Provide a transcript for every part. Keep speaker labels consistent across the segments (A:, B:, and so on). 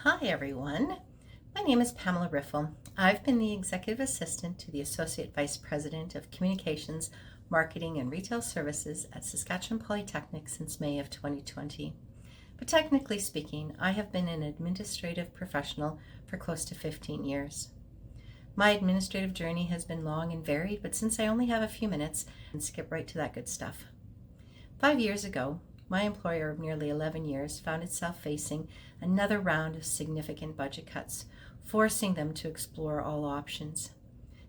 A: Hi everyone, my name is Pamela Rifflel. I've been the Executive Assistant to the Associate Vice President of Communications, Marketing and Retail Services at Saskatchewan Polytechnic since May of 2020. But technically speaking, I have been an administrative professional for close to 15 years. My administrative journey has been long and varied, but since I only have a few minutes, I'll skip right to that good stuff. 5 years ago, my employer of nearly 11 years found itself facing another round of significant budget cuts, forcing them to explore all options.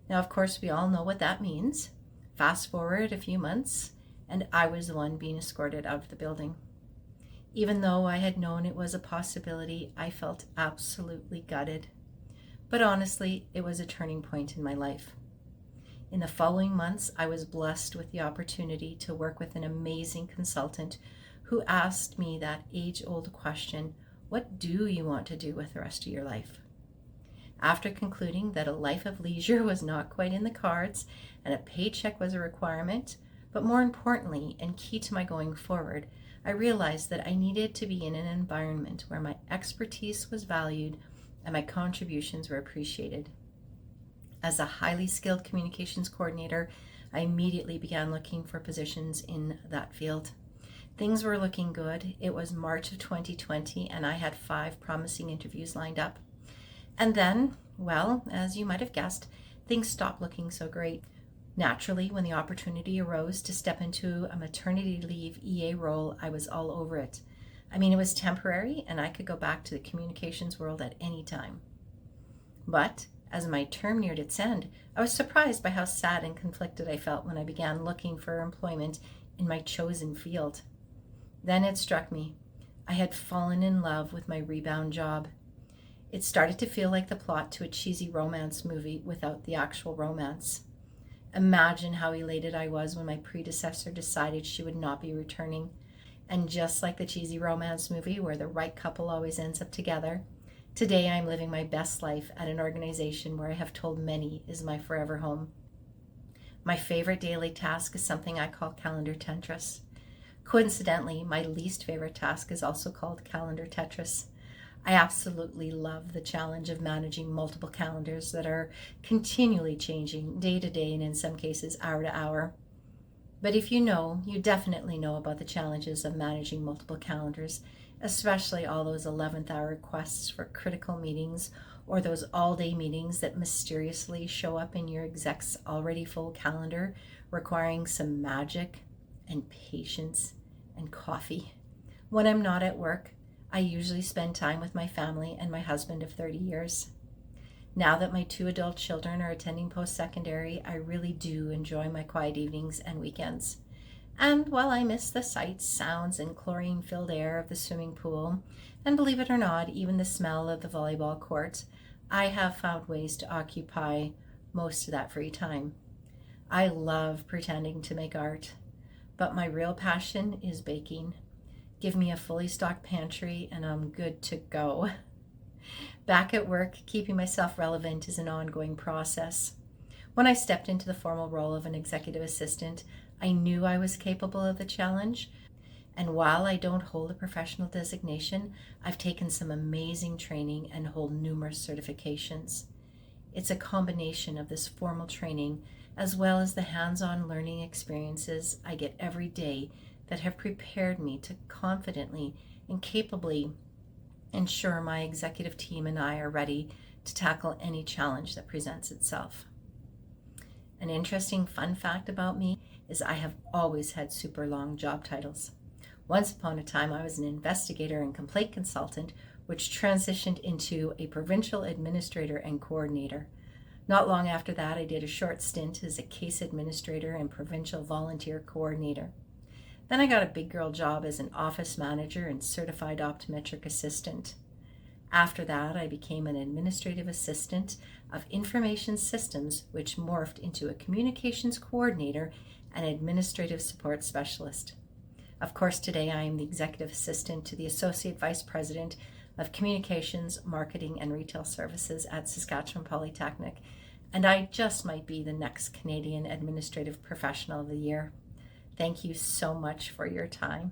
A: Now, of course, we all know what that means. Fast forward a few months, and I was the one being escorted out of the building. Even though I had known it was a possibility, I felt absolutely gutted. But honestly, it was a turning point in my life. In the following months, I was blessed with the opportunity to work with an amazing consultant who asked me that age-old question, what do you want to do with the rest of your life? After concluding that a life of leisure was not quite in the cards and a paycheck was a requirement, but more importantly and key to my going forward, I realized that I needed to be in an environment where my expertise was valued and my contributions were appreciated. As a highly skilled communications coordinator, I immediately began looking for positions in that field. Things were looking good. It was March of 2020 and I had 5 promising interviews lined up. And then, well, as you might have guessed, things stopped looking so great. Naturally, when the opportunity arose to step into a maternity leave EA role, I was all over it. I mean, it was temporary and I could go back to the communications world at any time. But as my term neared its end, I was surprised by how sad and conflicted I felt when I began looking for employment in my chosen field. Then it struck me. I had fallen in love with my rebound job. It started to feel like the plot to a cheesy romance movie without the actual romance. Imagine how elated I was when my predecessor decided she would not be returning. And just like the cheesy romance movie where the right couple always ends up together, today I'm living my best life at an organization where I have told many is my forever home. My favorite daily task is something I call calendar Tetris. Coincidentally, my least favorite task is also called calendar Tetris. I absolutely love the challenge of managing multiple calendars that are continually changing day to day and in some cases hour to hour. But if you know, you definitely know about the challenges of managing multiple calendars, especially all those 11th hour requests for critical meetings or those all-day meetings that mysteriously show up in your exec's already full calendar, requiring some magic and patience and coffee. When I'm not at work, I usually spend time with my family and my husband of 30 years. Now that my 2 adult children are attending post-secondary, I really do enjoy my quiet evenings and weekends. And while I miss the sights, sounds, and chlorine-filled air of the swimming pool, and believe it or not, even the smell of the volleyball court, I have found ways to occupy most of that free time. I love pretending to make art, but my real passion is baking. Give me a fully stocked pantry and I'm good to go. Back at work, keeping myself relevant is an ongoing process. When I stepped into the formal role of an executive assistant, I knew I was capable of the challenge. And while I don't hold a professional designation, I've taken some amazing training and hold numerous certifications. It's a combination of this formal training as well as the hands-on learning experiences I get every day that have prepared me to confidently and capably ensure my executive team and I are ready to tackle any challenge that presents itself. An interesting fun fact about me is I have always had super long job titles. Once upon a time, I was an investigator and complaint consultant, which transitioned into a provincial administrator and coordinator. Not long after that, I did a short stint as a case administrator and provincial volunteer coordinator. Then I got a big girl job as an office manager and certified optometric assistant. After that, I became an administrative assistant of information systems, which morphed into a communications coordinator and administrative support specialist. Of course, today I am the executive assistant to the Associate Vice President of Communications, Marketing and Retail Services at Saskatchewan Polytechnic, and I just might be the next Canadian Administrative Professional of the Year. Thank you so much for your time.